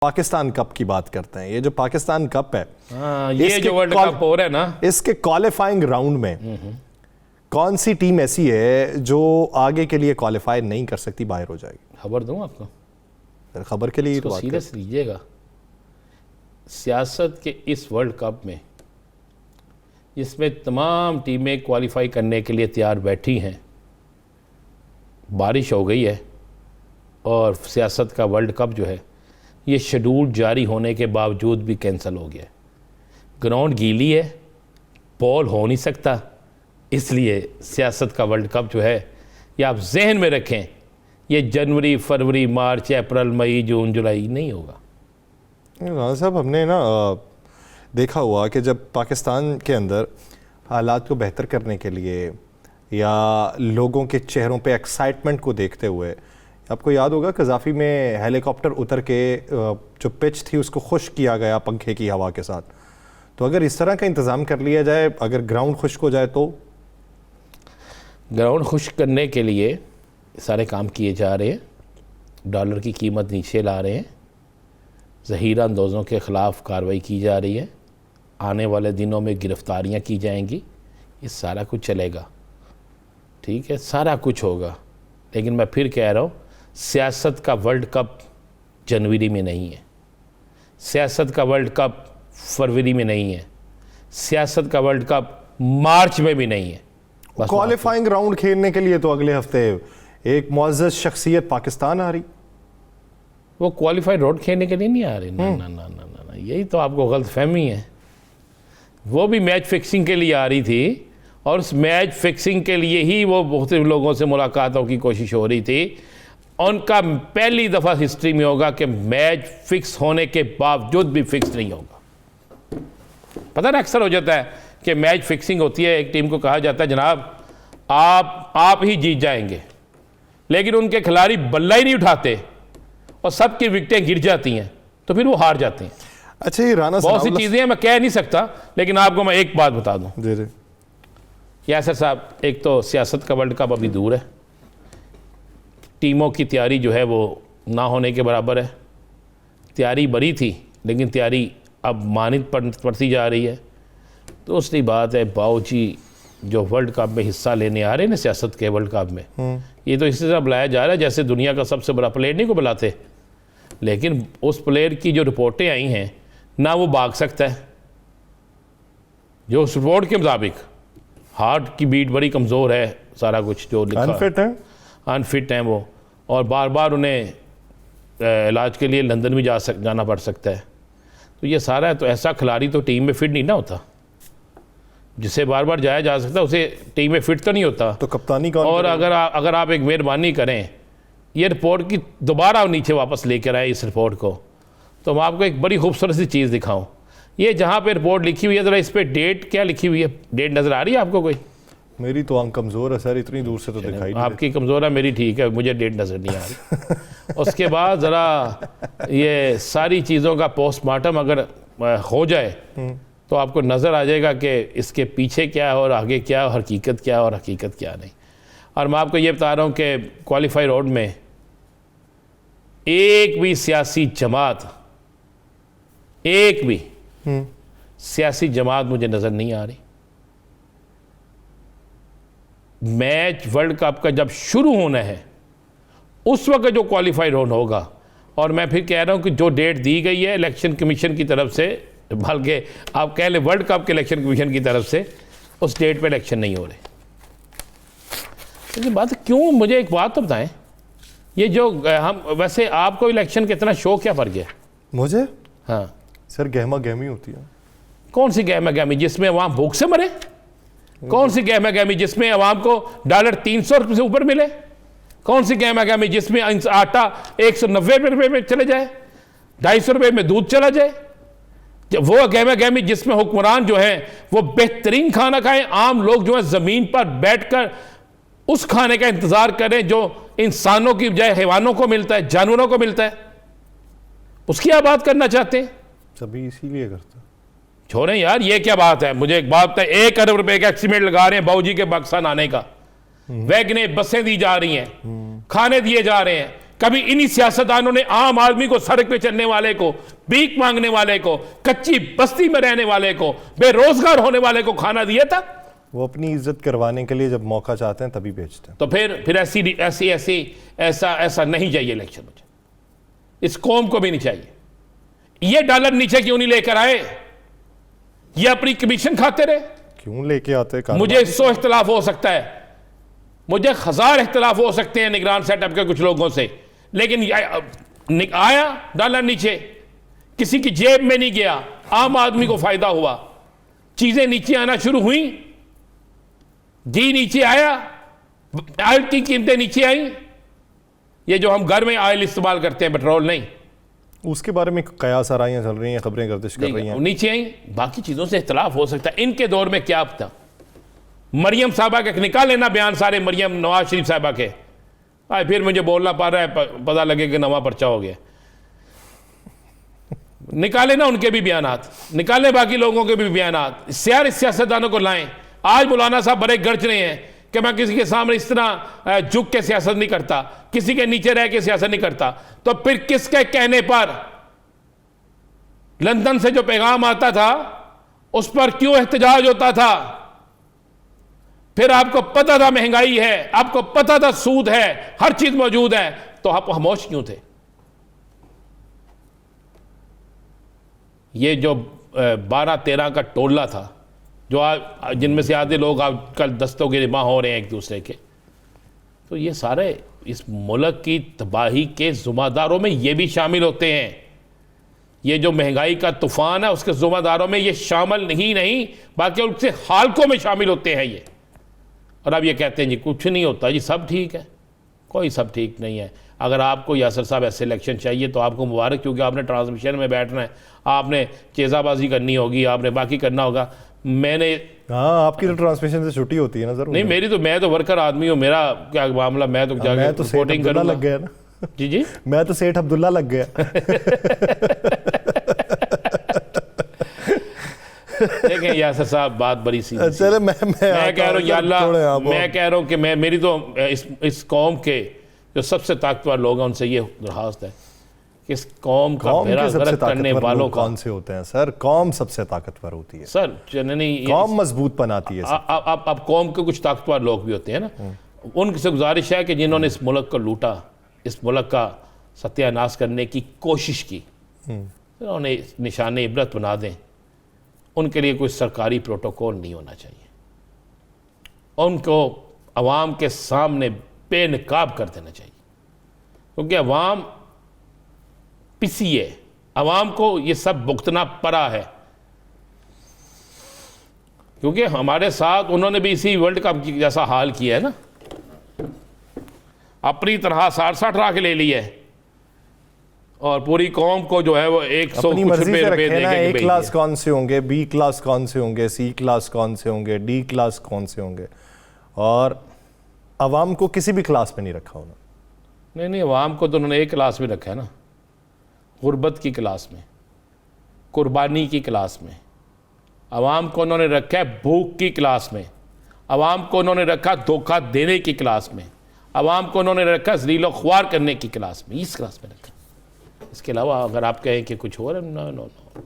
Pakistan cup की बात करते हैं। ये जो पाकिस्तान कप है, ये जो वर्ल्ड कप हो रहा है ना, इसके क्वालिफाइंग राउंड में कौन सी टीम ऐसी है जो आगे के लिए क्वालिफाई नहीं कर सकती, बाहर हो जाएगी? खबर दूं आपको, खबर के लिए तो सीरियस लीजिएगा। सियासत के इस वर्ल्ड कप में जिसमें तमाम टीमें क्वालिफाई करने के लिए तैयार बैठी हैं, बारिश हो गई है और सियासत का वर्ल्ड कप जो है ये शेड्यूल जारी होने के बावजूद भी कैंसिल हो गया। ग्राउंड गीली है, बॉल हो नहीं सकता, इसलिए सियासत का वर्ल्ड कप जो है ये आप जहन में रखें, ये जनवरी, फरवरी, मार्च, अप्रैल, मई, जून, जुलाई नहीं होगा। राणा साहब, हमने ना देखा हुआ कि जब पाकिस्तान के अंदर हालात को बेहतर करने के लिए या लोगों के चेहरों पे एक्साइटमेंट को देखते हुए, आपको याद होगा कज़ाफ़ी में हेलीकॉप्टर उतर के जो पिच थी उसको खुश्क किया गया पंखे की हवा के साथ। तो अगर इस तरह का इंतज़ाम कर लिया जाए, अगर ग्राउंड खुश्क हो जाए तो? ग्राउंड खुश्क करने के लिए सारे काम किए जा रहे हैं, डॉलर की कीमत नीचे ला रहे हैं, ज़हीरा अंदोज़ों के ख़िलाफ़ कार्रवाई की जा रही है, आने वाले दिनों में गिरफ़्तारियाँ की जाएंगी, ये सारा कुछ चलेगा, ठीक है, सारा कुछ होगा। लेकिन मैं फिर कह रहा हूँ, सियासत का वर्ल्ड कप जनवरी में नहीं है, सियासत का वर्ल्ड कप फरवरी में नहीं है, सियासत का वर्ल्ड कप मार्च में भी नहीं है। क्वालिफाइंग राउंड खेलने के लिए तो अगले हफ्ते एक मुअज़्ज़ज़ शख्सियत पाकिस्तान आ रही, वो क्वालिफाइड राउंड खेलने के लिए नहीं आ रही। ना ना ना ना ना, यही तो आपको गलतफहमी है। वो भी मैच फिक्सिंग के लिए आ रही थी और उस मैच फिक्सिंग के लिए ही वो बहुत लोगों से मुलाकातों की कोशिश हो रही थी। उनका पहली दफ़ा हिस्ट्री में होगा कि मैच फिक्स होने के बावजूद भी फिक्स नहीं होगा। पता ना, अक्सर हो जाता है कि मैच फिक्सिंग होती है, एक टीम को कहा जाता है जनाब आप ही जीत जाएंगे, लेकिन उनके खिलाड़ी बल्ला ही नहीं उठाते और सबकी विकेटें गिर जाती हैं, तो फिर वो हार जाते हैं। अच्छा, ये राणा बहुत सी चीज़ें मैं कह नहीं सकता, लेकिन आपको मैं एक बात बता दूं। जी जी यासर साहब, एक तो सियासत का वर्ल्ड कप अभी दूर है, टीमों की तैयारी जो है वो ना होने के बराबर है। तैयारी बड़ी थी लेकिन तैयारी अब मानित पड़ती जा रही है। दूसरी बात है, बाऊजी जो वर्ल्ड कप में हिस्सा लेने आ रहे हैं ना, सियासत के वर्ल्ड कप में, ये तो इसी तरह बुलाया जा रहा है जैसे दुनिया का सबसे बड़ा प्लेयर नहीं को बुलाते। लेकिन उस प्लेयर की जो रिपोर्टें आई हैं ना, वो भाग सकता है। जो उस रिपोर्ट के मुताबिक हार्ट की बीट बड़ी कमज़ोर है, सारा कुछ जो लिखा अनफिट हैं वो, और बार बार उन्हें इलाज के लिए लंदन भी जाना पड़ सकता है। तो ये सारा है, तो ऐसा खिलाड़ी तो टीम में फिट नहीं ना होता, जिसे बार बार जाया जा सकता, उसे टीम में फिट तो नहीं होता। तो कप्तानी कौन? और अगर आप एक मेहरबानी करें, ये रिपोर्ट की दोबारा नीचे वापस लेकर आए इस रिपोर्ट को, तो मैं आपको एक बड़ी खूबसूरत सी चीज़ दिखाऊं। ये जहाँ पे रिपोर्ट लिखी हुई है, ज़रा इस पर डेट क्या लिखी हुई है? डेट नज़र आ रही है आपको कोई? मेरी तो आंख कमज़ोर है सर, इतनी दूर से तो दिखाई नहीं। आपकी कमज़ोर है, मेरी ठीक है, मुझे डेट नज़र नहीं आ रही। उसके बाद ज़रा ये सारी चीज़ों का पोस्टमार्टम अगर हो जाए तो आपको नज़र आ जाएगा कि इसके पीछे क्या है और आगे क्या है, हकीकत क्या है और हकीकत क्या नहीं। और मैं आपको ये बता रहा हूँ कि क्वालिफाई राउंड में एक भी सियासी जमात, एक भी सियासी जमात मुझे नज़र नहीं आ रही। मैच वर्ल्ड कप का जब शुरू होना है उस वक्त जो क्वालिफाई राउंड होगा, और मैं फिर कह रहा हूं कि जो डेट दी गई है इलेक्शन कमीशन की तरफ से, बल्कि आप कह लें वर्ल्ड कप के इलेक्शन कमीशन की तरफ से, उस डेट पे इलेक्शन नहीं हो रहे। लेकिन बात क्यों, मुझे एक बात तो बताएं, ये जो हम, वैसे आपको इलेक्शन का इतना शौक क्या पड़ गया? मुझे? हाँ सर, गहमा गहमी होती है। कौन सी गहमा गहमी जिसमें अवाम भूख से मरे? कौन सी गहमा गहमी जिसमें अवाम को डॉलर 300 रुपये से ऊपर मिले? कौन सी गहमा गहमी जिसमें आटा 190 रुपये में चले जाए, 250 रुपये में दूध चला जाए? वो गहमा गहमी जिसमें हुक्मरान जो है वो बेहतरीन खाना खाएं, आम लोग जो है ज़मीन पर बैठकर उस खाने का इंतज़ार करें जो इंसानों की बजाय हैवानों को मिलता है, जानवरों को मिलता है, उसकी आप बात करना चाहते हैं? सभी इसीलिए करते हैं। छोड़ें यार, ये क्या बात है? मुझे एक बात है, 1 अरब रुपए का एस्टीमेट लगा रहे हैं बाऊजी के पाकिस्तान आने का, वैगनें बसें दी जा रही हैं, खाने दिए जा रहे हैं, कभी इन्हीं सियासतदानों ने आम आदमी को, सड़क पे चलने वाले को, भीख मांगने वाले को, कच्ची बस्ती में रहने वाले को, बेरोजगार होने वाले को खाना दिया था? वो अपनी इज्जत करवाने के लिए जब मौका चाहते हैं तभी बेचते हैं। तो फिर ऐसा नहीं चाहिए इलेक्शन। मुझे इस कौम को भी नहीं चाहिए। ये डॉलर नीचे क्यों नहीं लेकर आए? ये अपनी कमीशन खाते रहे। क्यों लेके आते? मुझे 100 इख्तलाफ हो सकता है, मुझे 1000 इख्तलाफ हो सकते हैं निगरान सेटअप के कुछ लोगों से, लेकिन आया डॉलर नीचे, किसी की जेब में नहीं गया, आम आदमी को फायदा हुआ, चीजें नीचे आना शुरू हुई, घी नीचे आया, ऑयल की कीमतें नीचे आई। ये जो हम घर में ऑयल इस्तेमाल करते हैं, पेट्रोल नहीं, उसके बारे में कयास आराइयां चल रही हैं, खबरें गर्दिश कर रही हैं, नीचे आई। बाकी चीजों से इख्तलाफ हो सकता है। इनके दौर में क्या था? मरियम साहबा के निकाल लेना बयान सारे, मरियम नवाज शरीफ साहबा के, फिर मुझे बोलना पड़ रहा है, पता लगे कि नवा पर्चा हो गया। निकाले ना उनके भी बयानात, निकाले बाकी लोगों के भी बयानात, सियासतदानों को लाएं। आज मौलाना साहब बड़े गर्ज रहे हैं कि मैं किसी के सामने इस तरह झुक के सियासत नहीं करता, किसी के नीचे रह के सियासत नहीं करता। तो फिर किसके कहने पर लंदन से जो पैगाम आता था उस पर क्यों एहतजाज होता था? फिर आपको पता था महंगाई है, आपको पता था सूद है, हर चीज मौजूद है, तो आप खामोश क्यों थे? ये जो 12-13 का टोला था, जो आज जिनमें से आधे लोग कल दस्तों के रिमा हो रहे हैं एक दूसरे के, तो ये सारे इस मुल्क की तबाही के जुम्मेदारों में ये भी शामिल होते हैं। ये जो महंगाई का तूफान है उसके जुम्मेदारों में ये शामिल नहीं बाकी उसके हालकों में शामिल होते हैं ये। और अब ये कहते हैं जी कुछ नहीं होता, जी सब ठीक है। कोई सब ठीक नहीं है। अगर आपको यासर साहब ऐसे इलेक्शन चाहिए तो आपको मुबारक, क्योंकि आपने ट्रांसमिशन में बैठना है, आपने चेज़ाबाजी करनी होगी, आपने बाकी करना होगा। मैंने आपकी तो ट्रांसमिशन से छुट्टी होती है ना? जरूर नहीं, मैं तो वर्कर आदमी हूँ, मेरा क्या मामला, मैं तो जाके रिपोर्टिंग करूँगा। लग गया ना जी मैं तो सेठ अब्दुल्ला लग गया। देखें यासर साहब, बात बड़ी सी, चले मैं कह रहा हूँ या अल्लाह, मैं कह रहा हूँ कि मेरी तो इस कौम के जो सबसे ताकतवर लोग हैं उनसे ये दरखास्त है कि इस कौम का बेड़ा गर्क करने वालों कौन से होते हैं सर? कौम सबसे ताकतवर होती है सर, जननी कौम मजबूत बनाती है। अब कौम के कुछ ताकतवर लोग भी होते हैं ना, उनसे गुजारिश है कि जिन्होंने इस मुल्क को लूटा, इस मुल्क का सत्यानाश करने की कोशिश की, उन्होंने निशाने इबरत बना दें। उनके लिए कोई सरकारी प्रोटोकॉल नहीं होना चाहिए, उनको अवाम के सामने बेनकाब कर देना चाहिए, क्योंकि अवाम पिसी है, अवाम को ये सब भुगतना पड़ा है। क्योंकि हमारे साथ उन्होंने भी इसी वर्ल्ड कप जैसा हाल किया है ना, अपनी तरह 60-60 लाख ले लिए और पूरी कौम को जो है वो 100 अपनी कुछ मर्जी से रखे ना। ए क्लास रुपए कौन से होंगे, बी क्लास कौन से होंगे, सी क्लास कौन से होंगे, डी क्लास कौन से होंगे, और अवाम को किसी भी क्लास में नहीं रखा उन्होंने। नहीं, अवाम को तो उन्होंने एक क्लास में रखा है ना, गुर्बत की क्लास में, कुर्बानी की क्लास में। अवाम को उन्होंने रखा है भूख की क्लास में, अवाम को उन्होंने रखा धोखा देने की क्लास में, अवाम को उन्होंने रखा ज़लीलो ख्वार करने की क्लास में, इस क्लास में रखा। इसके अलावा अगर आप कहें कि कुछ और, नो नो नो।